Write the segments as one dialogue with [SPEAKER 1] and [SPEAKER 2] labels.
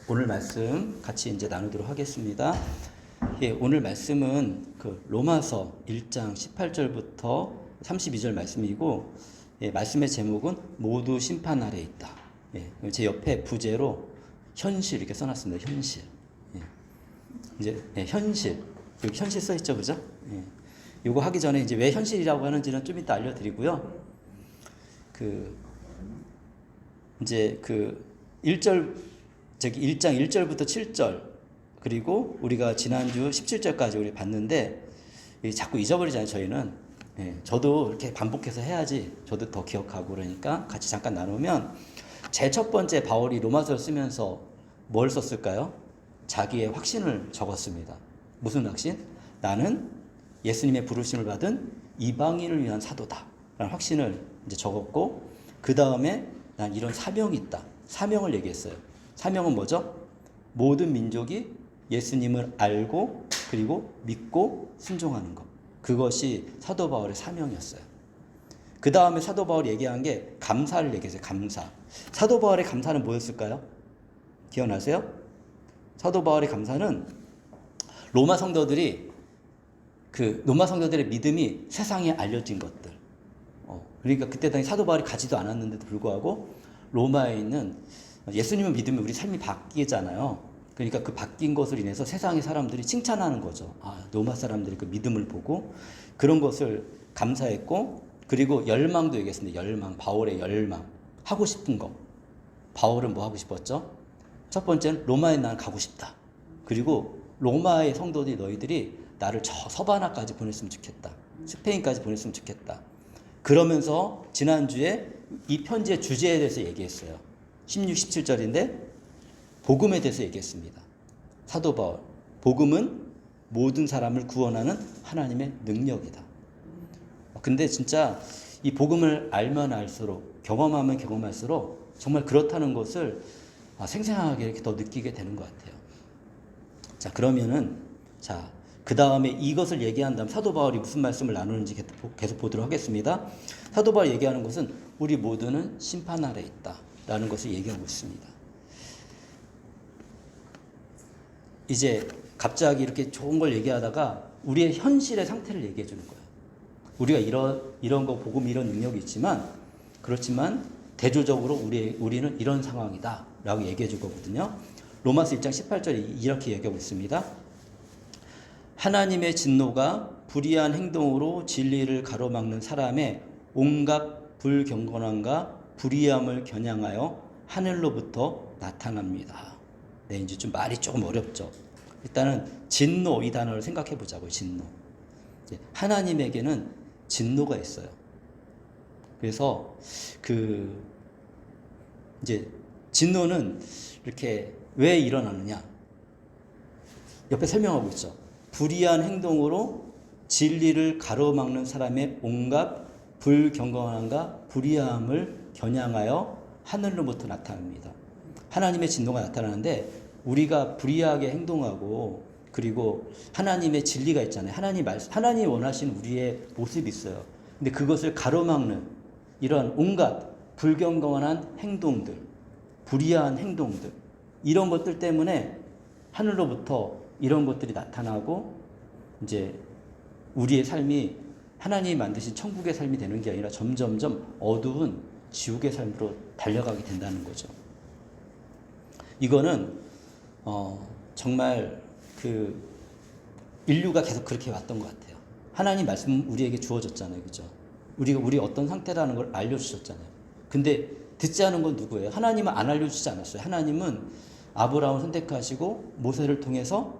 [SPEAKER 1] 오늘 말씀 같이 이제 나누도록 하겠습니다. 예, 오늘 말씀은 그 로마서 1장 18절부터 32절 말씀이고, 예, 말씀의 제목은 모두 심판 아래 있다. 예, 제 옆에 부제로 현실 이렇게 써놨습니다. 현실. 예, 이제 현실 여기 현실 써있죠, 그죠? 예, 요거 하기 전에 이제 왜 현실이라고 하는지는 좀 이따 알려드리고요. 이제 1절, 1장 1절부터 7절, 그리고 우리가 지난주 17절까지 우리 봤는데, 자꾸 잊어버리잖아요, 저희는. 예, 저도 이렇게 반복해서 해야지 저도 더 기억하고, 그러니까 같이 잠깐 나누면, 제 첫 번째 바울이 로마서를 쓰면서 뭘 썼을까요? 자기의 확신을 적었습니다. 무슨 확신? 나는 예수님의 부르심을 받은 이방인을 위한 사도다 라는 확신을 이제 적었고, 그 다음에 난 이런 사명이 있다. 사명을 얘기했어요. 사명은 뭐죠? 모든 민족이 예수님을 알고 그리고 믿고 순종하는 것. 그것이 사도 바울의 사명이었어요. 그 다음에 사도 바울이 얘기한 게 감사를 얘기했어요. 감사. 사도 바울의 감사는 뭐였을까요? 기억나세요? 사도 바울의 감사는 로마 성도들의 믿음이 세상에 알려진 것들. 그러니까 그때 당시 사도 바울이 가지도 않았는데도 불구하고 로마에 있는 예수님을 믿으면 우리 삶이 바뀌잖아요. 그러니까 그 바뀐 것으로 인해서 세상의 사람들이 칭찬하는 거죠. 로마 사람들이 그 믿음을 보고 그런 것을 감사했고, 그리고 열망도 얘기했습니다. 열망, 바울의 열망, 하고 싶은 거. 바울은 뭐 하고 싶었죠? 첫 번째는 로마에 난 가고 싶다. 그리고 로마의 성도들이 너희들이 나를 저 서바나까지 보냈으면 좋겠다. 스페인까지 보냈으면 좋겠다. 그러면서 지난주에 이 편지의 주제에 대해서 얘기했어요. 16, 17절인데 복음에 대해서 얘기했습니다. 사도 바울, 복음은 모든 사람을 구원하는 하나님의 능력이다. 근데 진짜 이 복음을 알면 알수록, 경험하면 경험할수록 정말 그렇다는 것을 생생하게 이렇게 더 느끼게 되는 것 같아요. 자, 그러면은 그 다음에 이것을 얘기한 다음 사도 바울이 무슨 말씀을 나누는지 계속 보도록 하겠습니다. 사도 바울이 얘기하는 것은 우리 모두는 심판 아래 있다 라는 것을 얘기하고 있습니다. 이제 갑자기 이렇게 좋은 걸 얘기하다가 우리의 현실의 상태를 얘기해 주는 거예요. 우리가 이런 거 복음 이런 능력이 있지만, 그렇지만 대조적으로 우리는 이런 상황이다 라고 얘기해 줄 거거든요. 로마서 1장 18절에 이렇게 얘기하고 있습니다. 하나님의 진노가 불의한 행동으로 진리를 가로막는 사람의 온갖 불경건함과 불의함을 겨냥하여 하늘로부터 나타납니다. 네, 이제 좀 말이 조금 어렵죠. 일단은 진노, 이 단어를 생각해 보자고요. 진노. 하나님에게는 진노가 있어요. 그래서 이제 진노는 이렇게 왜 일어나느냐? 옆에 설명하고 있죠. 불의한 행동으로 진리를 가로막는 사람의 온갖 불경건함과 불의함을 겨냥하여 하늘로부터 나타납니다. 하나님의 진노가 나타나는데, 우리가 불의하게 행동하고 그리고 하나님의 진리가 있잖아요. 하나님이 원하시는 우리의 모습이 있어요. 근데 그것을 가로막는 이런 온갖 불경건한 행동들, 불의한 행동들, 이런 것들 때문에 하늘로부터 이런 것들이 나타나고, 이제 우리의 삶이 하나님이 만드신 천국의 삶이 되는 게 아니라 점점점 어두운 지옥의 삶으로 달려가게 된다는 거죠. 이거는 정말 인류가 계속 그렇게 왔던 것 같아요. 하나님 말씀 우리에게 주어졌잖아요, 그죠? 우리 어떤 상태라는 걸 알려주셨잖아요. 근데 듣지 않은 건 누구예요? 하나님은 안 알려주지 않았어요. 하나님은 아브라함을 선택하시고 모세를 통해서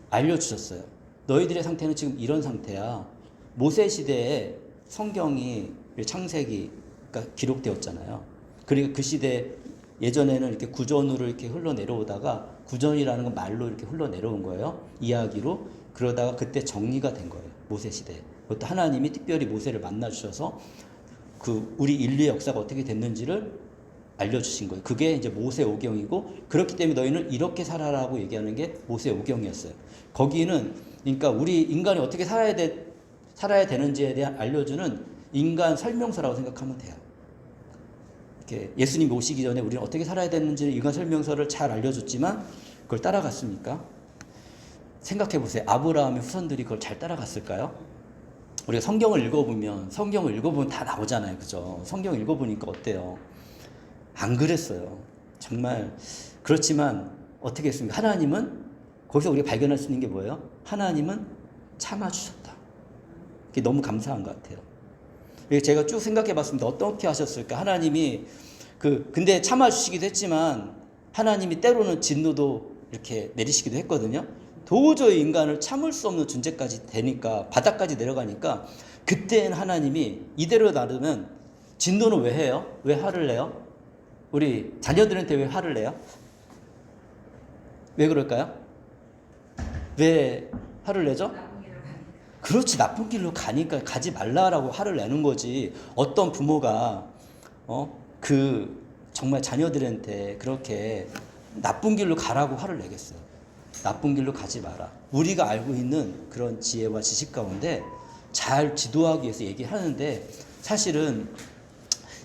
[SPEAKER 1] 알려주셨어요. 너희들의 상태는 지금 이런 상태야. 모세 시대에 성경이, 창세기가 기록되었잖아요. 그리고 그 시대, 예전에는 이렇게 구전으로 이렇게 흘러내려오다가, 구전이라는 건 말로 이렇게 흘러내려온 거예요. 이야기로. 그러다가 그때 정리가 된 거예요. 모세 시대에. 그것도 하나님이 특별히 모세를 만나주셔서 우리 인류의 역사가 어떻게 됐는지를 알려주신 거예요. 그게 이제 모세오경이고, 그렇기 때문에 너희는 이렇게 살아라고 얘기하는 게 모세오경이었어요. 거기는 그러니까 우리 인간이 어떻게 살아야 되는지에 대한 알려주는 인간 설명서라고 생각하면 돼요. 이렇게 예수님 오시기 전에 우리는 어떻게 살아야 되는지 인간 설명서를 잘 알려줬지만 그걸 따라갔습니까? 생각해 보세요. 아브라함의 후손들이 그걸 잘 따라갔을까요? 우리가 성경을 읽어보면 다 나오잖아요. 그죠? 성경 읽어보니까 어때요? 안 그랬어요. 정말. 그렇지만 어떻게 했습니까? 하나님은 거기서 우리가 발견할 수 있는 게 뭐예요? 하나님은 참아주셨다. 그게 너무 감사한 것 같아요. 제가 쭉 생각해 봤습니다. 어떻게 하셨을까? 하나님이 근데 참아주시기도 했지만 하나님이 때로는 진노도 이렇게 내리시기도 했거든요. 도저히 인간을 참을 수 없는 존재까지 되니까, 바닥까지 내려가니까, 그때는 하나님이 이대로 놔두면 진노는 왜 해요? 왜 화를 내요? 우리 자녀들한테 왜 화를 내요? 왜 그럴까요? 왜 화를 내죠? 그렇지, 나쁜 길로 가니까 가지 말라라고 화를 내는 거지. 어떤 부모가 정말 자녀들한테 그렇게 나쁜 길로 가라고 화를 내겠어요. 나쁜 길로 가지 마라. 우리가 알고 있는 그런 지혜와 지식 가운데 잘 지도하기 위해서 얘기하는데, 사실은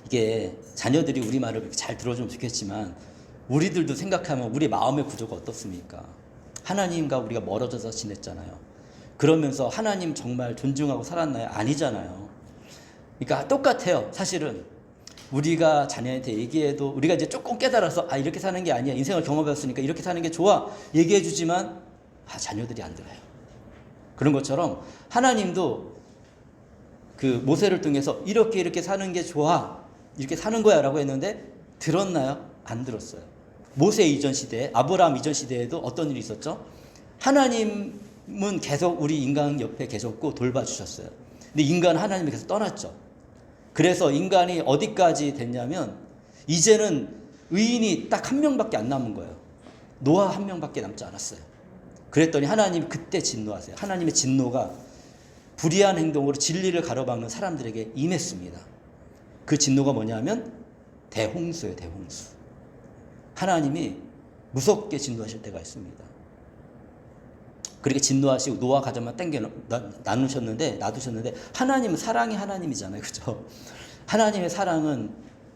[SPEAKER 1] 이게 자녀들이 우리 말을 잘 들어주면 좋겠지만 우리들도 생각하면 우리 마음의 구조가 어떻습니까? 하나님과 우리가 멀어져서 지냈잖아요. 그러면서 하나님 정말 존중하고 살았나요? 아니잖아요. 그러니까 똑같아요. 사실은 우리가 자녀한테 얘기해도 우리가 이제 조금 깨달아서 이렇게 사는 게 아니야. 인생을 경험해봤으니까 이렇게 사는 게 좋아. 얘기해 주지만 자녀들이 안 들어요. 그런 것처럼 하나님도 모세를 통해서 이렇게 사는 게 좋아. 이렇게 사는 거야 라고 했는데 들었나요? 안 들었어요. 모세 이전 시대에, 아브라함 이전 시대에도 어떤 일이 있었죠? 하나님은 계속 우리 인간 옆에 계셨고 돌봐주셨어요. 근데 인간은 하나님이 계속 떠났죠. 그래서 인간이 어디까지 됐냐면 이제는 의인이 딱 한 명밖에 안 남은 거예요. 노아 한 명밖에 남지 않았어요. 그랬더니 하나님이 그때 진노하세요. 하나님의 진노가 불의한 행동으로 진리를 가로막는 사람들에게 임했습니다. 그 진노가 뭐냐면 대홍수예요. 대홍수. 하나님이 무섭게 진노하실 때가 있습니다. 그렇게 진노하시고 노아 가정만 놔두셨는데 하나님은 사랑의 하나님이잖아요. 그죠? 하나님의 사랑은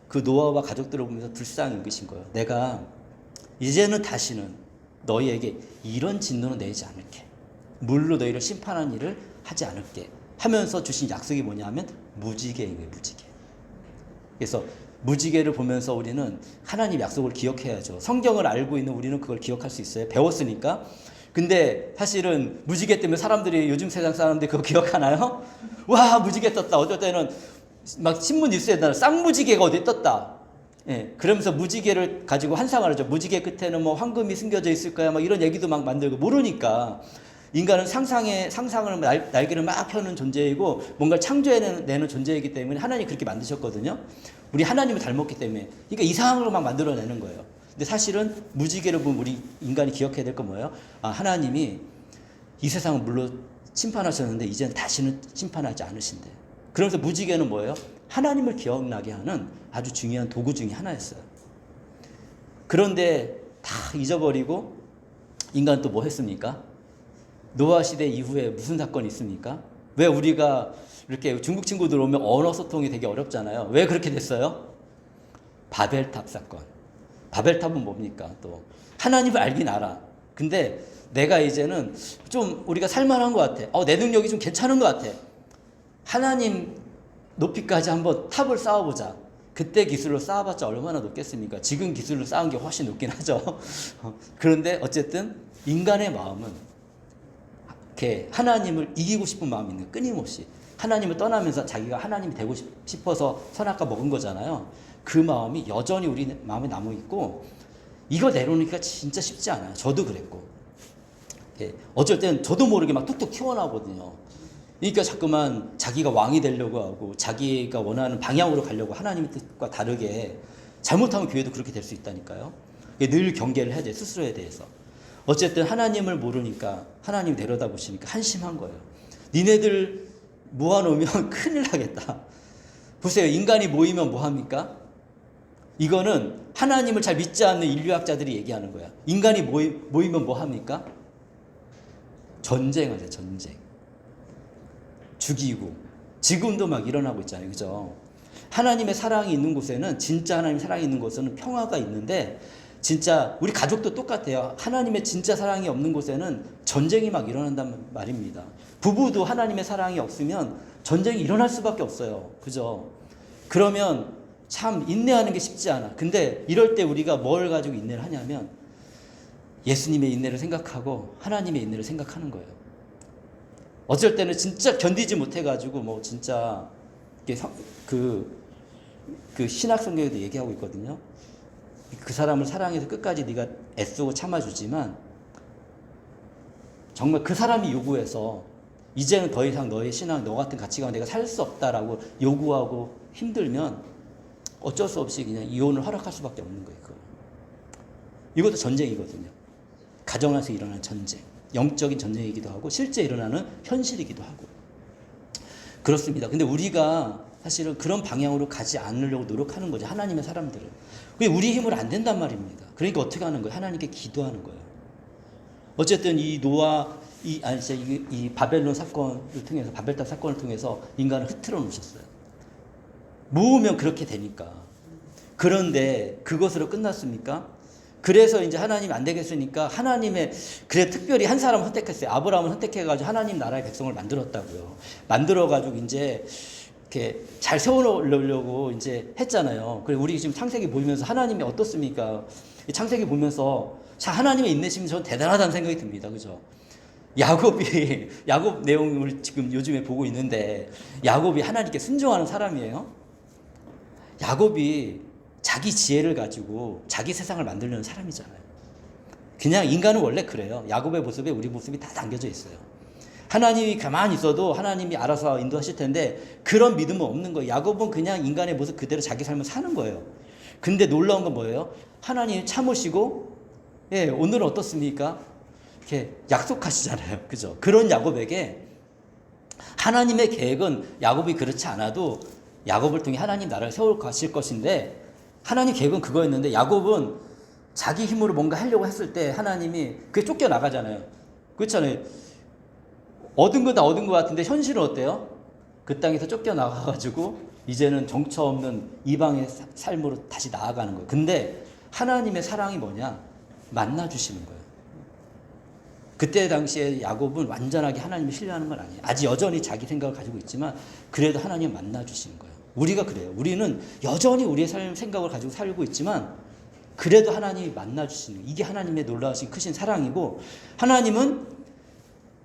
[SPEAKER 1] 그 노아와 가족들을 보면서 불쌍히 여기신 거예요. 내가 이제는 다시는 너희에게 이런 진노는 내지 않을게. 물로 너희를 심판한 일을 하지 않을게 하면서 주신 약속이 뭐냐면 무지개예요. 무지개. 그래서 무지개를 보면서 우리는 하나님 약속을 기억해야죠. 성경을 알고 있는 우리는 그걸 기억할 수 있어요. 배웠으니까. 근데 사실은 무지개 때문에 사람들이, 요즘 세상 사람들이 그거 기억하나요? 와, 무지개 떴다. 어떨 때는 막 신문 뉴스에 쌍무지개가 어디 떴다. 예, 그러면서 무지개를 가지고 환상을 하죠. 무지개 끝에는 뭐 황금이 숨겨져 있을 거야. 막 이런 얘기도 막 만들고. 모르니까 인간은 상상을 날개를 막 펴는 존재이고 뭔가를 창조해내는 존재이기 때문에 하나님이 그렇게 만드셨거든요. 우리 하나님을 닮았기 때문에. 그러니까 이상한 걸 막 만들어내는 거예요. 근데 사실은 무지개를 보면 우리 인간이 기억해야 될 건 뭐예요? 하나님이 이 세상을 물론 심판하셨는데 이제는 다시는 심판하지 않으신대. 그러면서 무지개는 뭐예요? 하나님을 기억나게 하는 아주 중요한 도구 중에 하나였어요. 그런데 다 잊어버리고 인간은 또 뭐 했습니까? 노아 시대 이후에 무슨 사건이 있습니까? 왜 우리가 이렇게 중국 친구들 오면 언어 소통이 되게 어렵잖아요. 왜 그렇게 됐어요? 바벨탑 사건. 바벨탑은 뭡니까? 또 하나님을 알긴 알아. 근데 내가 이제는 좀 우리가 살만한 것 같아. 내 능력이 좀 괜찮은 것 같아. 하나님 높이까지 한번 탑을 쌓아보자. 그때 기술로 쌓아봤자 얼마나 높겠습니까? 지금 기술로 쌓은 게 훨씬 높긴 하죠. 그런데 어쨌든 인간의 마음은 이렇게 하나님을 이기고 싶은 마음이 있는, 끊임없이 하나님을 떠나면서 자기가 하나님이 되고 싶어서 선악과 먹은 거잖아요. 그 마음이 여전히 우리 마음에 남아있고, 이거 내려놓기가 진짜 쉽지 않아요. 저도 그랬고. 어쩔 때는 저도 모르게 막 툭툭 튀어나오거든요. 그러니까 자꾸만 자기가 왕이 되려고 하고 자기가 원하는 방향으로 가려고, 하나님의 뜻과 다르게 잘못하면 교회도 그렇게 될 수 있다니까요. 늘 경계를 해야 돼, 스스로에 대해서. 어쨌든 하나님을 모르니까 하나님 내려다보시니까 한심한 거예요. 니네들 모아놓으면 큰일 나겠다. 보세요. 인간이 모이면 뭐합니까? 이거는 하나님을 잘 믿지 않는 인류학자들이 얘기하는 거야. 인간이 모이면 뭐합니까? 전쟁하죠. 전쟁. 죽이고. 지금도 막 일어나고 있잖아요. 그죠? 하나님의 사랑이 있는 곳에는, 진짜 하나님의 사랑이 있는 곳에는 평화가 있는데, 진짜 우리 가족도 똑같아요. 하나님의 진짜 사랑이 없는 곳에는 전쟁이 막 일어난단 말입니다. 부부도 하나님의 사랑이 없으면 전쟁이 일어날 수밖에 없어요. 그죠? 그러면 참 인내하는 게 쉽지 않아. 근데 이럴 때 우리가 뭘 가지고 인내를 하냐면 예수님의 인내를 생각하고 하나님의 인내를 생각하는 거예요. 어쩔 때는 진짜 견디지 못해가지고 뭐 진짜 그 신학 성경에도 얘기하고 있거든요. 그 사람을 사랑해서 끝까지 네가 애쓰고 참아주지만 정말 그 사람이 요구해서 이제는 더 이상 너의 신앙, 너 같은 가치관 내가 살 수 없다라고 요구하고 힘들면 어쩔 수 없이 그냥 이혼을 허락할 수밖에 없는 거예요. 이것도 전쟁이거든요. 가정 안에서 일어나는 전쟁, 영적인 전쟁이기도 하고 실제 일어나는 현실이기도 하고 그렇습니다. 근데 우리가 사실은 그런 방향으로 가지 않으려고 노력하는 거죠. 하나님의 사람들은. 그게 우리 힘으로 안 된단 말입니다. 그러니까 어떻게 하는 거예요? 하나님께 기도하는 거예요. 어쨌든 이 이 바벨론 사건을 통해서, 바벨탑 사건을 통해서 인간을 흐트러 놓으셨어요. 모으면 그렇게 되니까. 그런데 그것으로 끝났습니까? 그래서 이제 하나님이 안 되겠으니까 그래 특별히 한 사람을 선택했어요. 아브라함을 선택해가지고 하나님 나라의 백성을 만들었다고요. 만들어가지고 이제 이렇게 잘 세워놓으려고 이제 했잖아요. 그리고 우리 지금 창세기 보면서 하나님이 어떻습니까? 창세기 보면서 자, 하나님의 인내심이 저는 대단하다는 생각이 듭니다. 그죠? 야곱 내용을 지금 요즘에 보고 있는데 야곱이 하나님께 순종하는 사람이에요. 야곱이 자기 지혜를 가지고 자기 세상을 만들려는 사람이잖아요. 그냥 인간은 원래 그래요. 야곱의 모습에 우리 모습이 다 담겨져 있어요. 하나님이 가만히 있어도 하나님이 알아서 인도하실 텐데 그런 믿음은 없는 거예요. 야곱은 그냥 인간의 모습 그대로 자기 삶을 사는 거예요. 근데 놀라운 건 뭐예요? 하나님 참으시고 오늘은 어떻습니까? 이렇게 약속하시잖아요. 그죠? 그런 야곱에게 하나님의 계획은 야곱이 그렇지 않아도 야곱을 통해 하나님 나라를 세울 가실 것인데 하나님 계획은 그거였는데 야곱은 자기 힘으로 뭔가 하려고 했을 때 하나님이 그게 쫓겨나가잖아요. 그렇잖아요. 얻은 거 다 얻은 것 같은데 현실은 어때요? 그 땅에서 쫓겨나가가지고 이제는 정처 없는 이방의 삶으로 다시 나아가는 거예요. 근데 하나님의 사랑이 뭐냐? 만나주시는 거예요. 그때 당시에 야곱은 완전하게 하나님을 신뢰하는 건 아니에요. 아직 여전히 자기 생각을 가지고 있지만 그래도 하나님 만나주시는 거예요. 우리가 그래요. 우리는 여전히 우리의 생각을 가지고 살고 있지만 그래도 하나님이 만나주시는 거예요. 이게 하나님의 놀라우신 크신 사랑이고 하나님은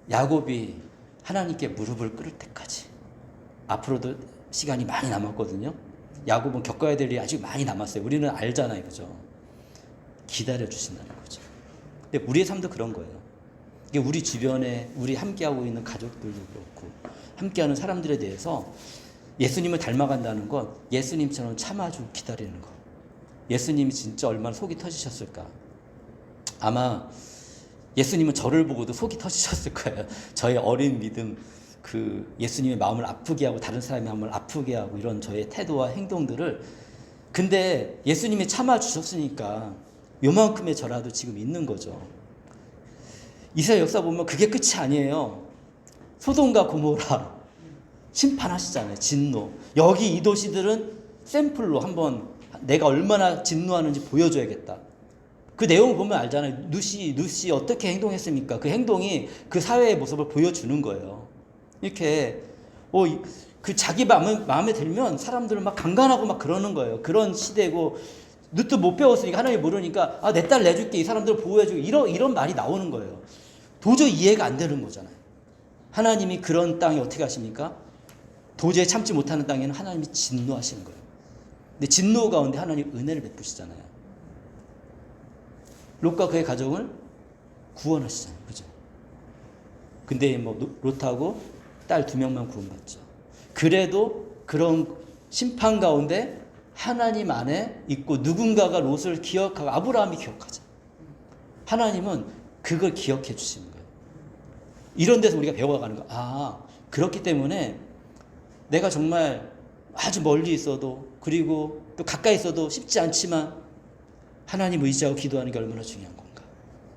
[SPEAKER 1] 야곱이 하나님께 무릎을 꿇을 때까지 앞으로도 시간이 많이 남았거든요. 야곱은 겪어야 될 일이 아직 많이 남았어요. 우리는 알잖아요. 그죠? 기다려주신다는 거죠. 근데 우리의 삶도 그런 거예요. 이게 우리 주변에 우리 함께하고 있는 가족들도 그렇고 함께하는 사람들에 대해서 예수님을 닮아간다는 건 예수님처럼 참아주고 기다리는 거. 예수님이 진짜 얼마나 속이 터지셨을까. 아마 예수님은 저를 보고도 속이 터지셨을 거예요. 저의 어린 믿음, 예수님의 마음을 아프게 하고 다른 사람의 마음을 아프게 하고 이런 저의 태도와 행동들을. 근데 예수님이 참아주셨으니까 요만큼의 저라도 지금 있는 거죠. 이스라엘 역사 보면 그게 끝이 아니에요. 소돔과 고모라 심판하시잖아요. 진노. 여기 이 도시들은 샘플로 한번 내가 얼마나 진노하는지 보여줘야겠다. 그 내용을 보면 알잖아요. 누시 어떻게 행동했습니까? 그 행동이 그 사회의 모습을 보여주는 거예요. 이렇게 그 자기 마음에 들면 사람들은 막 강간하고 막 그러는 거예요. 그런 시대고 누트 못 배웠으니까 하나님이 모르니까 내 딸 내줄게, 이 사람들을 보호해주고 이런 말이 나오는 거예요. 도저히 이해가 안 되는 거잖아요. 하나님이 그런 땅에 어떻게 하십니까? 도저히 참지 못하는 땅에는 하나님이 진노하시는 거예요. 근데 진노 가운데 하나님 은혜를 베푸시잖아요. 롯과 그의 가족을 구원하시잖아요. 그죠? 근데 롯하고 딸 2명만 구원받죠. 그래도 그런 심판 가운데 하나님 안에 있고 누군가가 롯을 기억하고 아브라함이 기억하죠. 하나님은 그걸 기억해 주시는 거예요. 이런 데서 우리가 배워가는 거예요. 그렇기 때문에 내가 정말 아주 멀리 있어도 그리고 또 가까이 있어도 쉽지 않지만 하나님 의지하고 기도하는 게 얼마나 중요한 건가.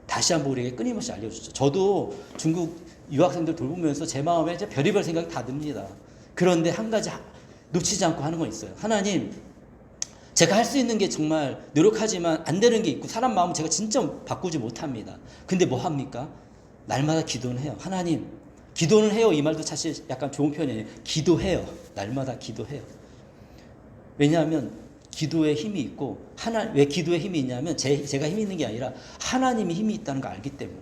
[SPEAKER 1] 다시 한번 우리에게 끊임없이 알려주죠. 저도 중국 유학생들 돌보면서 제 마음에 별의별 생각이 다 듭니다. 그런데 한 가지 놓치지 않고 하는 건 있어요. 하나님, 제가 할 수 있는 게 정말 노력하지만 안 되는 게 있고 사람 마음은 제가 진짜 바꾸지 못합니다. 근데 뭐 합니까? 날마다 기도는 해요. 하나님, 기도는 해요. 이 말도 사실 약간 좋은 표현이에요. 기도해요. 날마다 기도해요. 왜냐하면 기도에 힘이 있고, 왜 기도에 힘이 있냐면 제가 힘이 있는 게 아니라 하나님이 힘이 있다는 걸 알기 때문에.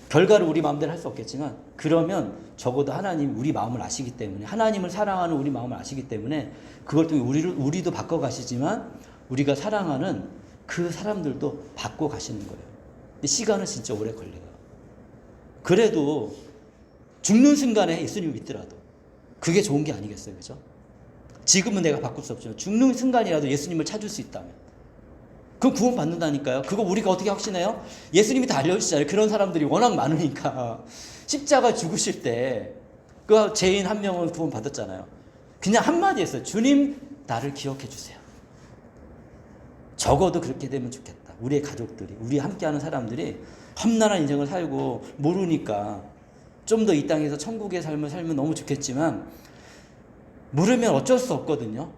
[SPEAKER 1] 결과를 우리 마음대로 할 수 없겠지만, 그러면 적어도 하나님 우리 마음을 아시기 때문에, 하나님을 사랑하는 우리 마음을 아시기 때문에 그걸 통해 우리도 바꿔가시지만 우리가 사랑하는 그 사람들도 바꿔가시는 거예요. 근데 시간은 진짜 오래 걸려요. 그래도 죽는 순간에 예수님을 믿더라도 그게 좋은 게 아니겠어요, 그죠? 지금은 내가 바꿀 수 없지만 죽는 순간이라도 예수님을 찾을 수 있다면 그럼 구원 받는다니까요. 그거 우리가 어떻게 확신해요? 예수님이 다 알려주시잖아요. 그런 사람들이 워낙 많으니까. 십자가 죽으실 때 그 죄인 한 명은 구원 받았잖아요. 그냥 한마디 했어요. 주님, 나를 기억해 주세요. 적어도 그렇게 되면 좋겠다. 우리의 가족들이, 우리 함께하는 사람들이 험난한 인생을 살고 모르니까 좀 더 이 땅에서 천국의 삶을 살면 너무 좋겠지만 모르면 어쩔 수 없거든요.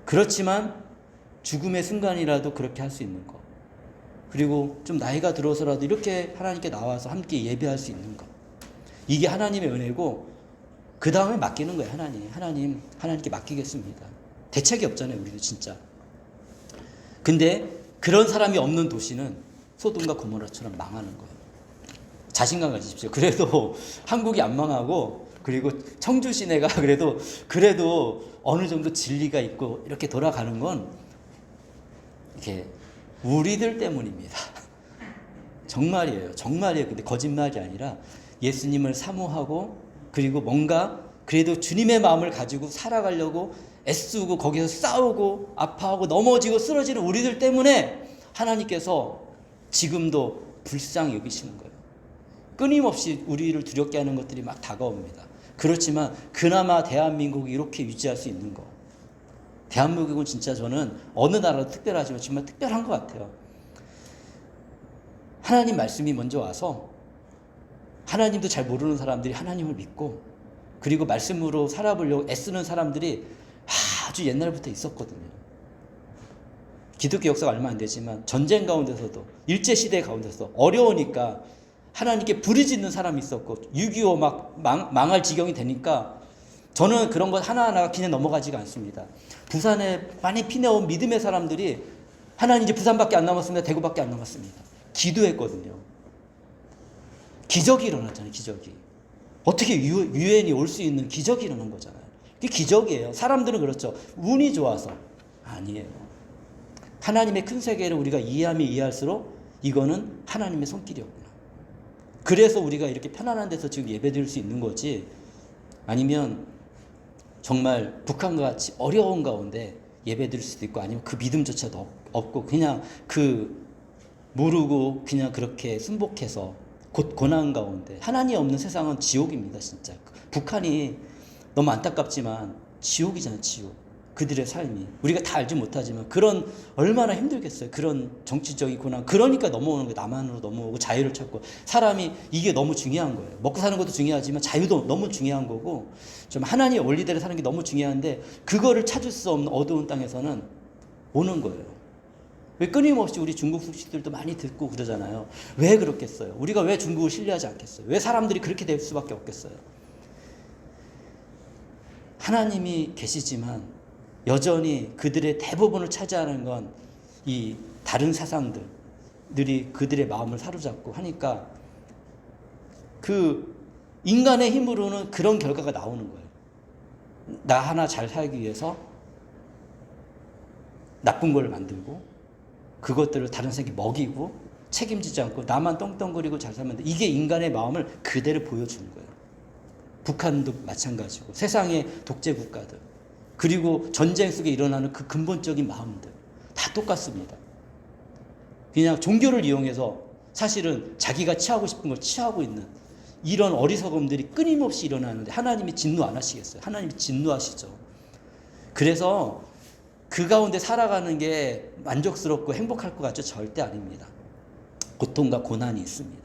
[SPEAKER 1] 그렇지만 죽음의 순간이라도 그렇게 할 수 있는 거. 그리고 좀 나이가 들어서라도 이렇게 하나님께 나와서 함께 예배할 수 있는 거. 이게 하나님의 은혜고 그 다음에 맡기는 거예요. 하나님께 맡기겠습니다. 대책이 없잖아요. 우리도 진짜. 근데 그런 사람이 없는 도시는 소돔과 고모라처럼 망하는 거예요. 자신감 가지십시오. 그래도 한국이 안 망하고 그리고 청주 시내가 그래도 어느 정도 진리가 있고 이렇게 돌아가는 건 이렇게 우리들 때문입니다. 정말이에요. 근데 거짓말이 아니라 예수님을 사모하고 그리고 뭔가 그래도 주님의 마음을 가지고 살아가려고 애쓰고 거기서 싸우고 아파하고 넘어지고 쓰러지는 우리들 때문에 하나님께서 지금도 불쌍히 여기시는 거예요. 끊임없이 우리를 두렵게 하는 것들이 막 다가옵니다. 그렇지만 그나마 대한민국이 이렇게 유지할 수 있는 거. 대한민국은 진짜 저는 어느 나라도 특별하지만 정말 특별한 것 같아요. 하나님 말씀이 먼저 와서 하나님도 잘 모르는 사람들이 하나님을 믿고 그리고 말씀으로 살아보려고 애쓰는 사람들이 아주 옛날부터 있었거든요. 기독교 역사가 얼마 안 되지만 전쟁 가운데서도 일제시대 가운데서 어려우니까 하나님께 부르짖는 사람이 있었고 6.25 막 망할 지경이 되니까 저는 그런 것 하나하나가 그냥 넘어가지가 않습니다. 부산에 많이 피내온 믿음의 사람들이 하나님 이제 부산밖에 안 남았습니다. 대구밖에 안 남았습니다. 기도했거든요. 기적이 일어났잖아요. 기적이. 어떻게 유엔이 올 수 있는 기적이 일어난 거잖아요. 그게 기적이에요. 사람들은 그렇죠. 운이 좋아서. 아니에요. 하나님의 큰 세계를 우리가 이해하면 이해할수록 이거는 하나님의 손길이었구나. 그래서 우리가 이렇게 편안한 데서 지금 예배드릴 수 있는 거지 아니면 정말 북한과 같이 어려운 가운데 예배드릴 수도 있고 아니면 그 믿음조차도 없고 그냥 모르고 그냥 그렇게 순복해서 곧 고난 가운데 하나님 없는 세상은 지옥입니다. 진짜 북한이 너무 안타깝지만 지옥이잖아요. 지옥. 그들의 삶이 우리가 다 알지 못하지만 그런 얼마나 힘들겠어요. 그런 정치적인 고난 그러니까 넘어오는 거예요. 남한으로 넘어오고 자유를 찾고 사람이 이게 너무 중요한 거예요. 먹고 사는 것도 중요하지만 자유도 너무 중요한 거고 좀 하나님의 원리대로 사는 게 너무 중요한데 그거를 찾을 수 없는 어두운 땅에서는 오는 거예요. 왜 끊임없이 우리 중국 소식들도 많이 듣고 그러잖아요. 왜 그렇겠어요? 우리가 왜 중국을 신뢰하지 않겠어요? 왜 사람들이 그렇게 될 수밖에 없겠어요? 하나님이 계시지만 여전히 그들의 대부분을 차지하는 건 이 다른 사상들이 그들의 마음을 사로잡고 하니까 그 인간의 힘으로는 그런 결과가 나오는 거예요. 나 하나 잘 살기 위해서 나쁜 걸 만들고 그것들을 다른 사람에게 먹이고 책임지지 않고 나만 떵떵거리고 잘 살면 돼. 이게 인간의 마음을 그대로 보여주는 거예요. 북한도 마찬가지고 세상의 독재 국가들 그리고 전쟁 속에 일어나는 그 근본적인 마음들 다 똑같습니다. 그냥 종교를 이용해서 사실은 자기가 취하고 싶은 걸 취하고 있는 이런 어리석음들이 끊임없이 일어나는데 하나님이 진노 안 하시겠어요? 하나님이 진노하시죠. 그래서 그 가운데 살아가는 게 만족스럽고 행복할 것 같죠? 절대 아닙니다. 고통과 고난이 있습니다.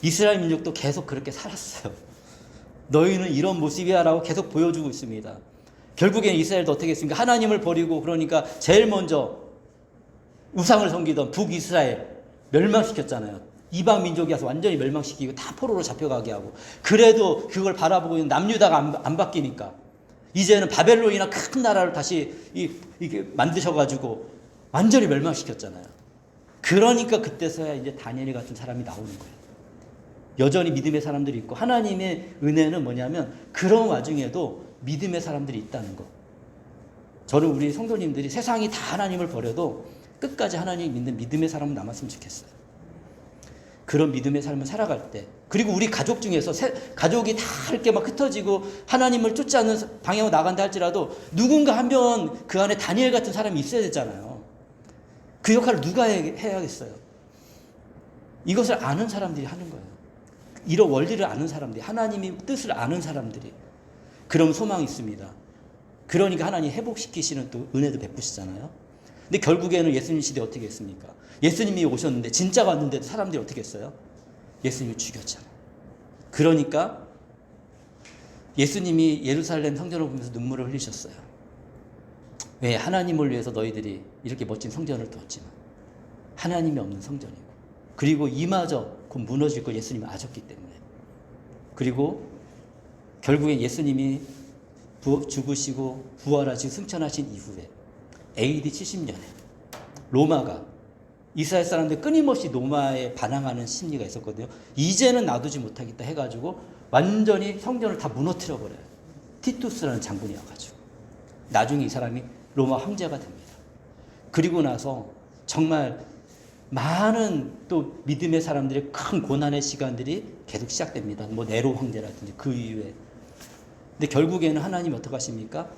[SPEAKER 1] 이스라엘 민족도 계속 그렇게 살았어요. 너희는 이런 모습이야 라고 계속 보여주고 있습니다. 결국엔 이스라엘도 어떻게 했습니까? 하나님을 버리고 그러니까 제일 먼저 우상을 섬기던 북이스라엘 멸망시켰잖아요. 이방 민족이 와서 완전히 멸망시키고 다 포로로 잡혀가게 하고, 그래도 그걸 바라보고 있는 남유다가 안 바뀌니까 이제는 바벨론이나 큰 나라를 다시 이게 만드셔가지고 완전히 멸망시켰잖아요. 그러니까 그때서야 이제 다니엘 같은 사람이 나오는 거예요. 여전히 믿음의 사람들이 있고, 하나님의 은혜는 뭐냐면 그런 와중에도 믿음의 사람들이 있다는 거. 저는 우리 성도님들이 세상이 다 하나님을 버려도 끝까지 하나님 믿는 믿음의 사람은 남았으면 좋겠어요. 그런 믿음의 삶을 살아갈 때, 그리고 우리 가족 중에서 가족이 다 이렇게 막 흩어지고 하나님을 쫓지 않는 방향으로 나간다 할지라도 누군가 한 명 그 안에 다니엘 같은 사람이 있어야 되잖아요. 그 역할을 누가 해야겠어요? 이것을 아는 사람들이 하는 거예요. 이런 원리를 아는 사람들이, 하나님의 뜻을 아는 사람들이. 그럼 소망이 있습니다. 그러니까 하나님 회복시키시는 또 은혜도 베푸시잖아요. 근데 결국에는 예수님 시대에 어떻게 했습니까? 예수님이 오셨는데, 진짜가 왔는데도 사람들이 어떻게 했어요? 예수님을 죽였잖아요. 그러니까 예수님이 예루살렘 성전을 보면서 눈물을 흘리셨어요. 왜? 하나님을 위해서 너희들이 이렇게 멋진 성전을 두었지만 하나님이 없는 성전이고, 그리고 이마저 곧 무너질 걸 예수님이 아셨기 때문에. 그리고 결국엔 예수님이 죽으시고 부활하시고 승천하신 이후에 AD 70년에 로마가, 이스라엘 사람들 끊임없이 로마에 반항하는 심리가 있었거든요. 이제는 놔두지 못하겠다 해가지고 완전히 성전을 다 무너뜨려 버려요. 티투스라는 장군이 와가지고. 나중에 이 사람이 로마 황제가 됩니다. 그리고 나서 정말 많은 또 믿음의 사람들의 큰 고난의 시간들이 계속 시작됩니다. 뭐 네로 황제라든지 그 이후에. 근데 결국에는 하나님이 어떻게 하십니까?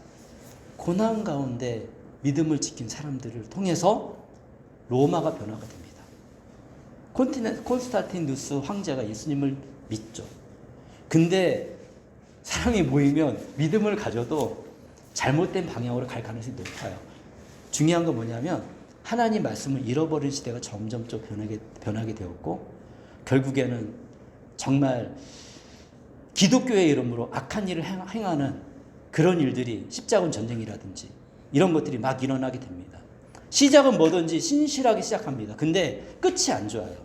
[SPEAKER 1] 고난 가운데 믿음을 지킨 사람들을 통해서 로마가 변화가 됩니다. 콘스탄티누스 황제가 예수님을 믿죠. 근데 사람이 모이면 믿음을 가져도 잘못된 방향으로 갈 가능성이 높아요. 중요한 건 뭐냐면 하나님 말씀을 잃어버린 시대가 점점 변하게 되었고, 결국에는 정말 기독교의 이름으로 악한 일을 행하는 그런 일들이, 십자군 전쟁이라든지 이런 것들이 막 일어나게 됩니다. 시작은 뭐든지 신실하게 시작합니다. 근데 끝이 안 좋아요.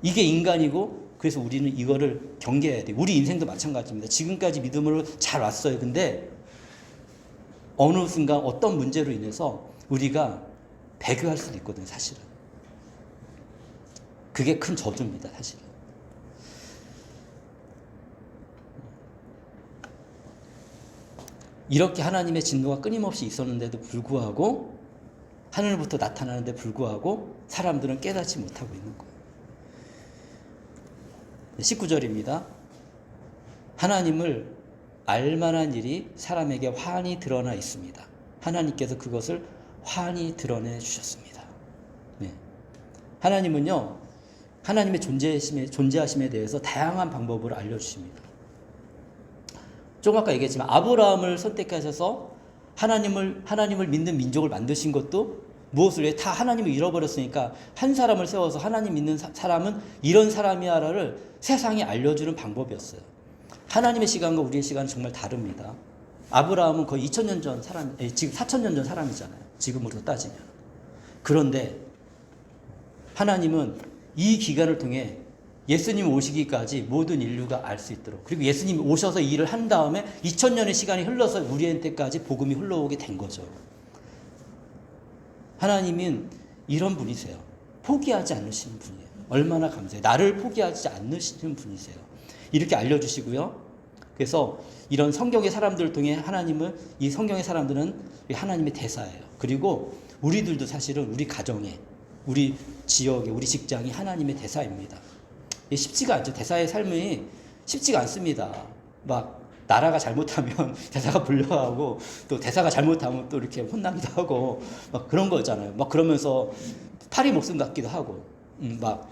[SPEAKER 1] 이게 인간이고, 그래서 우리는 이거를 경계해야 돼요. 우리 인생도 마찬가지입니다. 지금까지 믿음으로 잘 왔어요. 근데 어느 순간 어떤 문제로 인해서 우리가 배교할 수도 있거든요, 사실은. 그게 큰 저주입니다, 사실은. 이렇게 하나님의 진노가 끊임없이 있었는데도 불구하고, 하늘부터 나타나는데 불구하고 사람들은 깨닫지 못하고 있는 거예요. 19절입니다. 하나님을 알만한 일이 사람에게 환히 드러나 있습니다. 하나님께서 그것을 환히 드러내 주셨습니다. 네. 하나님은요, 하나님의 존재하심에 대해서 다양한 방법으로 알려주십니다. 조금 아까 얘기했지만 아브라함을 선택하셔서 하나님을 믿는 민족을 만드신 것도 무엇을 위해? 다 하나님을 잃어버렸으니까 한 사람을 세워서 하나님 믿는 사람은 이런 사람이야를 세상에 알려주는 방법이었어요. 하나님의 시간과 우리의 시간은 정말 다릅니다. 아브라함은 거의 2000년 전 사람, 지금 4000년 전 사람이잖아요. 지금으로 따지면. 그런데 하나님은 이 기간을 통해 예수님 오시기까지 모든 인류가 알 수 있도록, 그리고 예수님이 오셔서 이 일을 한 다음에 2000년의 시간이 흘러서 우리한테까지 복음이 흘러오게 된 거죠. 하나님은 이런 분이세요. 포기하지 않으시는 분이에요. 얼마나 감사해요. 나를 포기하지 않으시는 분이세요. 이렇게 알려주시고요. 그래서 이런 성경의 사람들을 통해 하나님은, 이 성경의 사람들은 하나님의 대사예요. 그리고 우리들도 사실은 우리 가정에, 우리 지역에, 우리 직장이 하나님의 대사입니다. 쉽지가 않죠. 대사의 삶이 쉽지가 않습니다. 막 나라가 잘못하면 대사가 불려가고, 또 대사가 잘못하면 또 이렇게 혼나기도 하고, 막 그런 거잖아요. 막 그러면서 파리 목숨 같기도 하고, 그러니까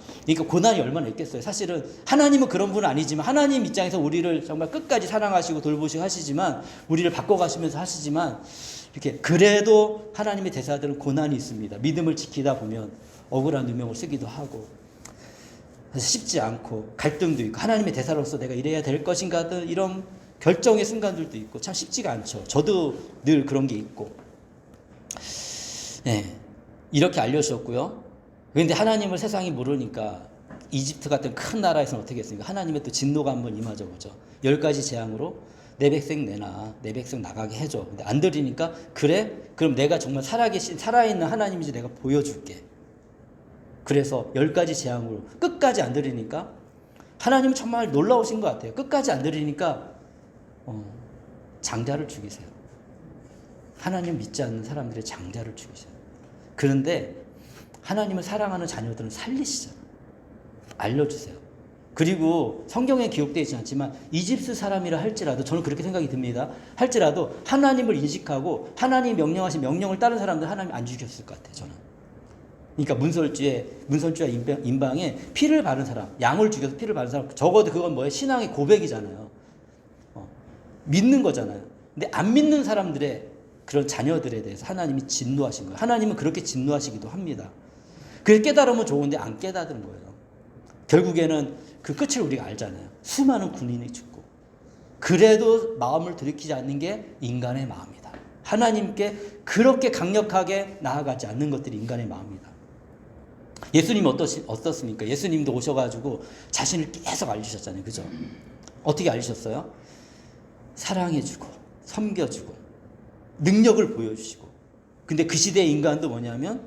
[SPEAKER 1] 고난이 얼마나 있겠어요. 사실은 하나님은 그런 분은 아니지만, 하나님 입장에서 우리를 정말 끝까지 사랑하시고 돌보시고 하시지만, 우리를 바꿔가시면서 하시지만, 이렇게 그래도 하나님의 대사들은 고난이 있습니다. 믿음을 지키다 보면 억울한 누명을 쓰기도 하고. 그래서 쉽지 않고 갈등도 있고 하나님의 대사로서 내가 이래야 될 것인가 등 이런 결정의 순간들도 있고 참 쉽지가 않죠. 저도 늘 그런 게 있고. 네, 이렇게 알려주셨고요. 그런데 하나님을 세상이 모르니까 이집트 같은 큰 나라에서는 어떻게 했습니까? 하나님의 또 진노가 한번 임하죠. 보죠. 10가지 재앙으로 내 백성 내놔, 내 백성 나가게 해줘. 근데 안 들으니까 그래? 그럼 내가 정말 살아있는 하나님인지 내가 보여줄게. 그래서 10가지 재앙으로 끝까지 안 들으니까 하나님은 정말 놀라우신 것 같아요. 끝까지 안 들으니까 장자를 죽이세요. 하나님 믿지 않는 사람들의 장자를 죽이세요. 그런데 하나님을 사랑하는 자녀들은 살리시잖아요. 알려주세요. 그리고 성경에 기록되어 있지 않지만 이집트 사람이라 할지라도 저는 그렇게 생각이 듭니다. 할지라도 하나님을 인식하고 하나님이 명령하신 명령을 따른 사람들 하나님 안 죽였을 것 같아요. 저는. 그러니까 문설주와 임방에 피를 바른 사람, 양을 죽여서 피를 바른 사람, 적어도 그건 뭐예요? 신앙의 고백이잖아요. 믿는 거잖아요. 근데 안 믿는 사람들의 그런 자녀들에 대해서 하나님이 진노하신 거예요. 하나님은 그렇게 진노하시기도 합니다. 그래서 깨달으면 좋은데 안 깨닫는 거예요. 결국에는 그 끝을 우리가 알잖아요. 수많은 군인이 죽고. 그래도 마음을 돌이키지 않는 게 인간의 마음이다. 하나님께 그렇게 강력하게 나아가지 않는 것들이 인간의 마음이다. 예수님이 어떻습니까? 예수님도 오셔가지고 자신을 계속 알리셨잖아요. 그죠? 어떻게 알리셨어요? 사랑해주고, 섬겨주고, 능력을 보여주시고. 근데 그 시대의 인간도 뭐냐면,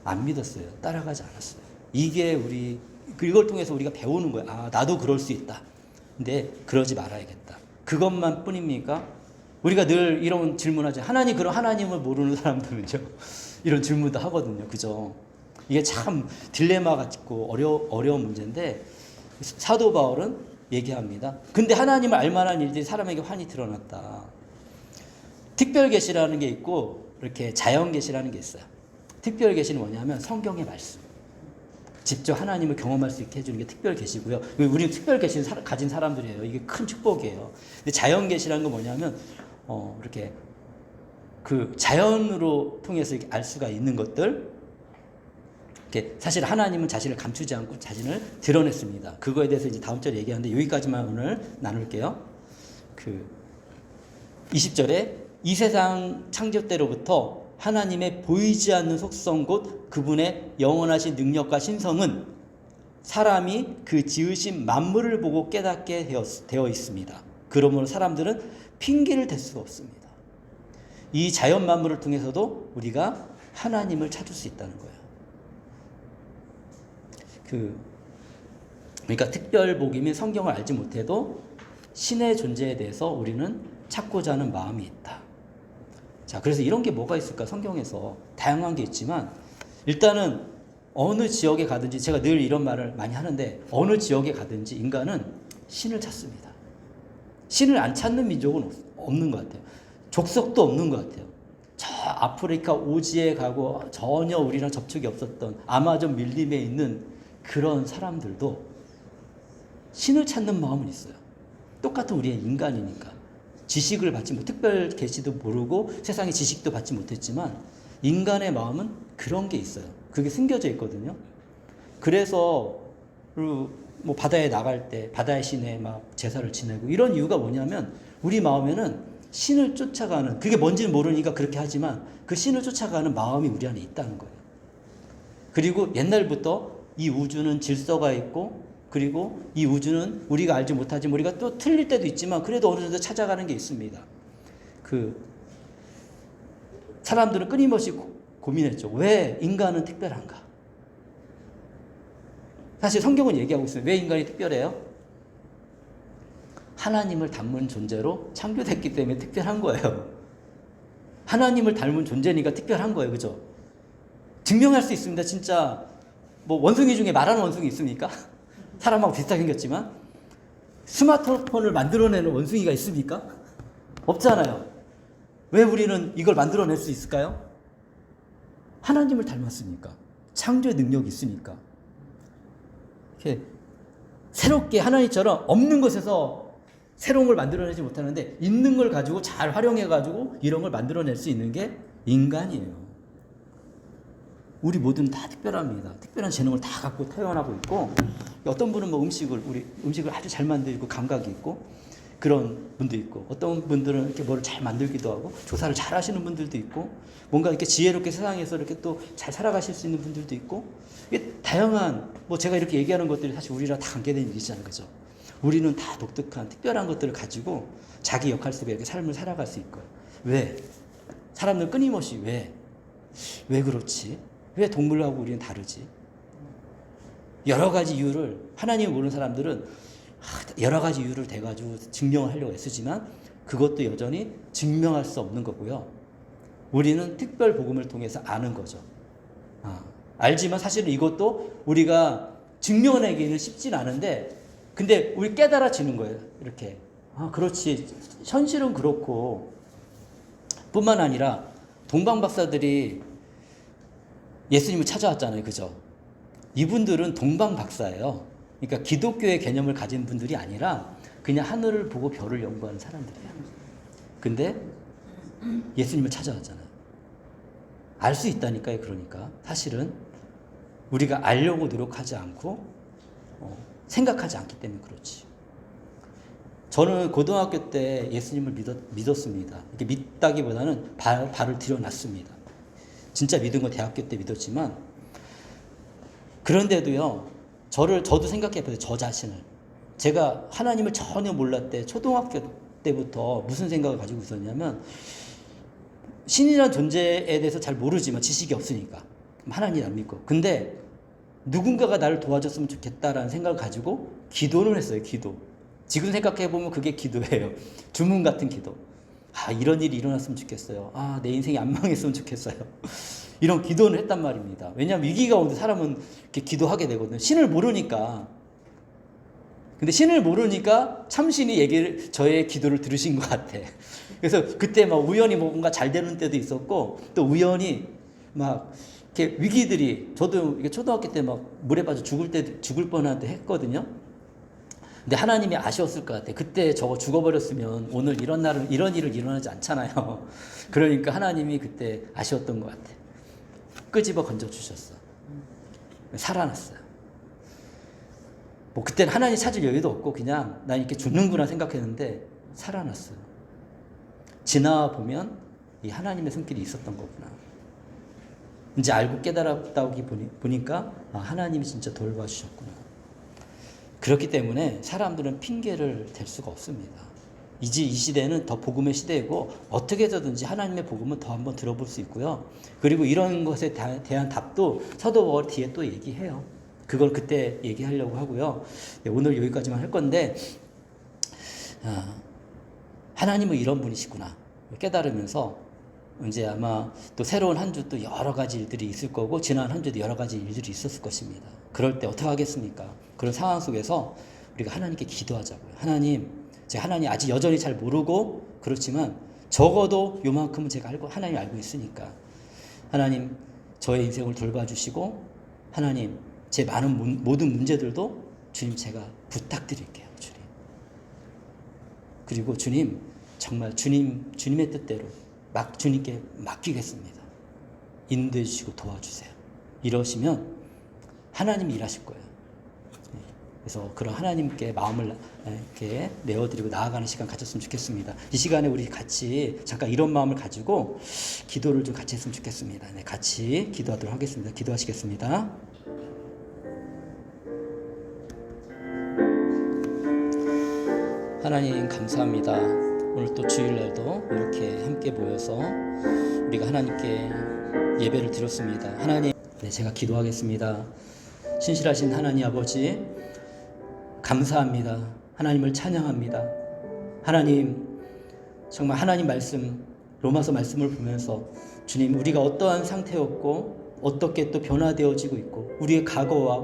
[SPEAKER 1] 안 믿었어요. 따라가지 않았어요. 이게 이걸 통해서 우리가 배우는 거예요. 아, 나도 그럴 수 있다. 근데 그러지 말아야겠다. 그것만 뿐입니까? 우리가 늘 이런 질문하죠. 그럼 하나님을 모르는 사람들은요. 이런 질문도 하거든요. 그죠? 이게 참 딜레마 같고 어려운 문제인데 사도 바울은 얘기합니다. 근데 하나님을 알만한 일들이 사람에게 환히 드러났다. 특별 계시라는 게 있고 이렇게 자연 계시라는 게 있어요. 특별 계시는 뭐냐면 성경의 말씀. 직접 하나님을 경험할 수 있게 해주는 게 특별 계시고요. 우리는 특별 계시를 가진 사람들이에요. 이게 큰 축복이에요. 근데 자연 계시라는 건 뭐냐면 이렇게 그 자연으로 통해서 이렇게 알 수가 있는 것들. 이렇게 사실 하나님은 자신을 감추지 않고 자신을 드러냈습니다. 그거에 대해서 이제 다음 절에 얘기하는데 여기까지만 오늘 나눌게요. 20절에 이 세상 창조 때로부터 하나님의 보이지 않는 속성 곧 그분의 영원하신 능력과 신성은 사람이 그 지으신 만물을 보고 깨닫게 되어 있습니다. 그러므로 사람들은 핑계를 댈 수가 없습니다. 이 자연 만물을 통해서도 우리가 하나님을 찾을 수 있다는 거예요. 그러니까 특별 복이면 성경을 알지 못해도 신의 존재에 대해서 우리는 찾고자 하는 마음이 있다. 자, 그래서 이런 게 뭐가 있을까? 성경에서 다양한 게 있지만 일단은 어느 지역에 가든지 제가 늘 이런 말을 많이 하는데 어느 지역에 가든지 인간은 신을 찾습니다. 신을 안 찾는 민족은 없는 것 같아요. 족속도 없는 것 같아요. 저 아프리카 오지에 가고 전혀 우리랑 접촉이 없었던 아마존 밀림에 있는 그런 사람들도 신을 찾는 마음은 있어요. 똑같은 우리의 인간이니까. 지식을 받지 못, 특별 계시도 모르고 세상의 지식도 받지 못했지만 인간의 마음은 그런 게 있어요. 그게 숨겨져 있거든요. 그래서 뭐 바다에 나갈 때 바다의 신에 막 제사를 지내고 이런 이유가 뭐냐면 우리 마음에는 신을 쫓아가는, 그게 뭔지는 모르니까 그렇게 하지만 그 신을 쫓아가는 마음이 우리 안에 있다는 거예요. 그리고 옛날부터 이 우주는 질서가 있고 그리고 이 우주는 우리가 알지 못하지만 우리가 또 틀릴 때도 있지만 그래도 어느 정도 찾아가는 게 있습니다. 사람들은 끊임없이 고민했죠. 왜 인간은 특별한가? 사실 성경은 얘기하고 있어요. 왜 인간이 특별해요? 하나님을 닮은 존재로 창조됐기 때문에 특별한 거예요. 하나님을 닮은 존재니까 특별한 거예요. 그죠? 증명할 수 있습니다. 진짜 뭐 원숭이 중에 말하는 원숭이 있습니까? 사람하고 비슷하게 생겼지만 스마트폰을 만들어내는 원숭이가 있습니까? 없잖아요. 왜 우리는 이걸 만들어낼 수 있을까요? 하나님을 닮았으니까. 창조의 능력이 있으니까. 이렇게 새롭게 하나님처럼 없는 것에서 새로운 걸 만들어내지 못하는데 있는 걸 가지고 잘 활용해가지고 이런 걸 만들어낼 수 있는 게 인간이에요. 우리 모두는 다 특별합니다. 특별한 재능을 다 갖고 태어나고 있고, 어떤 분은 뭐 음식을 아주 잘 만들고 감각이 있고 그런 분도 있고, 어떤 분들은 이렇게 뭐를 잘 만들기도 하고 조사를 잘 하시는 분들도 있고, 뭔가 이렇게 지혜롭게 세상에서 이렇게 또 잘 살아가실 수 있는 분들도 있고, 이게 다양한, 뭐 제가 이렇게 얘기하는 것들이 사실 우리랑 다 관계된 일이잖아요, 그죠? 우리는 다 독특한 특별한 것들을 가지고 자기 역할 속에 이렇게 삶을 살아갈 수 있고요. 왜? 사람들 끊임없이 왜 그렇지? 왜 동물하고 우리는 다르지? 여러 가지 이유를, 하나님을 모르는 사람들은 여러 가지 이유를 대가지고 증명을 하려고 애쓰지만 그것도 여전히 증명할 수 없는 거고요. 우리는 특별 복음을 통해서 아는 거죠. 알지만 사실은 이것도 우리가 증명하기는 쉽진 않은데, 근데 우리 깨달아지는 거예요. 이렇게. 그렇지. 현실은 그렇고. 뿐만 아니라 동방박사들이 예수님을 찾아왔잖아요. 그죠? 이분들은 동방박사예요. 그러니까 기독교의 개념을 가진 분들이 아니라 그냥 하늘을 보고 별을 연구하는 사람들이에요. 근데 예수님을 찾아왔잖아요. 알 수 있다니까요. 그러니까 사실은 우리가 알려고 노력하지 않고 생각하지 않기 때문에 그렇지. 저는 고등학교 때 예수님을 믿었습니다. 이렇게 믿다기보다는 발을 들여놨습니다. 진짜 믿은 건 대학교 때 믿었지만, 그런데도요, 저도 생각해봐요. 저 자신을. 제가 하나님을 전혀 몰랐대. 초등학교 때부터 무슨 생각을 가지고 있었냐면, 신이라는 존재에 대해서 잘 모르지만 지식이 없으니까 하나님 안 믿고, 근데 누군가가 나를 도와줬으면 좋겠다라는 생각을 가지고 기도를 했어요. 기도. 지금 생각해보면 그게 기도예요. 주문 같은 기도. 이런 일이 일어났으면 좋겠어요. 내 인생이 안 망했으면 좋겠어요. 이런 기도를 했단 말입니다. 왜냐하면 위기가 오는데 사람은 이렇게 기도하게 되거든요. 신을 모르니까. 근데 신을 모르니까 참신이 저의 기도를 들으신 것 같아. 그래서 그때 막 우연히 뭔가 잘 되는 때도 있었고, 또 우연히 막 이렇게 위기들이, 저도 이게 초등학교 때 막 물에 빠져 죽을 뻔한 때 했거든요. 근데 하나님이 아쉬웠을 것 같아. 그때 저거 죽어버렸으면 오늘 이런 일을 일어나지 않잖아요. 그러니까 하나님이 그때 아쉬웠던 것 같아. 끄집어 건져주셨어. 살아났어요. 뭐 그때는 하나님 찾을 여유도 없고 그냥 난 이렇게 죽는구나 생각했는데 살아났어요. 지나와 보면 이 하나님의 손길이 있었던 거구나. 이제 알고 깨달았다 보니까 하나님이 진짜 돌봐주셨구나. 그렇기 때문에 사람들은 핑계를 댈 수가 없습니다. 이 시대는 더 복음의 시대이고 어떻게 해서든지 하나님의 복음은 더 한번 들어볼 수 있고요. 그리고 이런 것에 대한 답도 사도 바울 뒤에 또 얘기해요. 그걸 그때 얘기하려고 하고요. 오늘 여기까지만 할 건데, 하나님은 이런 분이시구나 깨달으면서 이제 아마 또 새로운 한 주 또 여러 가지 일들이 있을 거고, 지난 한 주도 여러 가지 일들이 있었을 것입니다. 그럴 때 어떻게 하겠습니까? 그런 상황 속에서 우리가 하나님께 기도하자고요. 제가 하나님 아직 여전히 잘 모르고 그렇지만 적어도 요만큼은 제가 하나님 알고 있으니까 하나님 저의 인생을 돌봐주시고, 하나님 제 모든 문제들도 주님 제가 부탁드릴게요. 주님. 그리고 주님 정말 주님의 뜻대로 주님께 맡기겠습니다. 인도해 주시고 도와주세요. 이러시면 하나님이 일하실 거예요. 그래서 그런 하나님께 마음을 이렇게 내어드리고 나아가는 시간 가졌으면 좋겠습니다. 이 시간에 우리 같이 잠깐 이런 마음을 가지고 기도를 좀 같이 했으면 좋겠습니다. 같이 기도하도록 하겠습니다. 기도하시겠습니다. 하나님 감사합니다. 오늘 또 주일날도 이렇게 함께 모여서 우리가 하나님께 예배를 드렸습니다. 하나님, 제가 기도하겠습니다. 신실하신 하나님 아버지, 감사합니다. 하나님을 찬양합니다. 하나님, 정말 하나님 말씀, 로마서 말씀을 보면서 주님, 우리가 어떠한 상태였고 어떻게 또 변화되어지고 있고, 우리의 과거와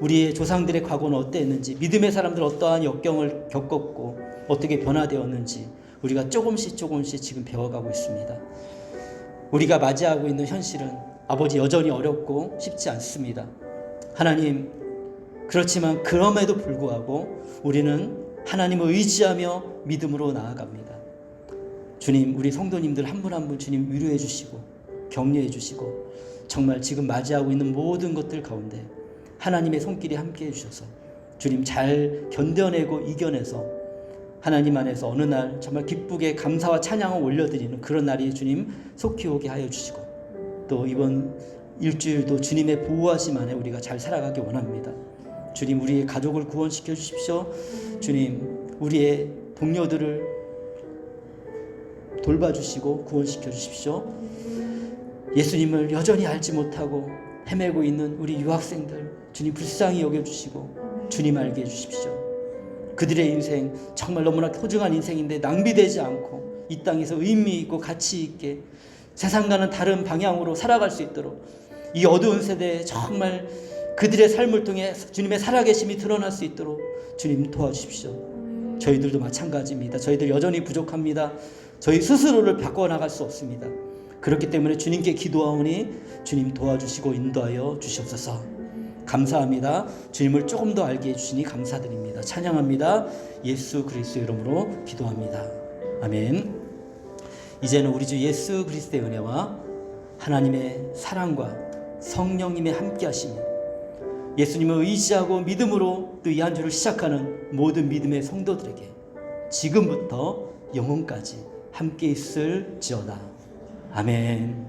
[SPEAKER 1] 우리의 조상들의 과거는 어땠는지, 믿음의 사람들 어떠한 역경을 겪었고 어떻게 변화되었는지 우리가 조금씩 지금 배워가고 있습니다. 우리가 맞이하고 있는 현실은 아버지 여전히 어렵고 쉽지 않습니다. 하나님, 그렇지만 그럼에도 불구하고 우리는 하나님을 의지하며 믿음으로 나아갑니다. 주님, 우리 성도님들 한 분 한 분 주님 위로해 주시고 격려해 주시고 정말 지금 맞이하고 있는 모든 것들 가운데 하나님의 손길이 함께 해주셔서 주님 잘 견뎌내고 이겨내서 하나님 안에서 어느 날 정말 기쁘게 감사와 찬양을 올려드리는 그런 날이 주님 속히 오게 하여 주시고 또 이번 일주일도 주님의 보호하심 안에 우리가 잘 살아가기 원합니다. 주님 우리의 가족을 구원시켜 주십시오. 주님 우리의 동료들을 돌봐주시고 구원시켜 주십시오. 예수님을 여전히 알지 못하고 헤매고 있는 우리 유학생들 주님 불쌍히 여겨주시고 주님 알게 해주십시오. 그들의 인생 정말 너무나 소중한 인생인데 낭비되지 않고 이 땅에서 의미 있고 가치 있게 세상과는 다른 방향으로 살아갈 수 있도록 이 어두운 세대에 정말 그들의 삶을 통해 주님의 살아계심이 드러날 수 있도록 주님 도와주십시오. 저희들도 마찬가지입니다. 저희들 여전히 부족합니다. 저희 스스로를 바꿔나갈 수 없습니다. 그렇기 때문에 주님께 기도하오니 주님 도와주시고 인도하여 주시옵소서. 감사합니다. 주님을 조금 더 알게 해주시니 감사드립니다. 찬양합니다. 예수 그리스도의 이름으로 기도합니다. 아멘. 이제는 우리 주 예수 그리스도의 은혜와 하나님의 사랑과 성령님의 함께하심이 예수님을 의지하고 믿음으로 또 이 한 주를 시작하는 모든 믿음의 성도들에게 지금부터 영원까지 함께 있을지어다. 아멘.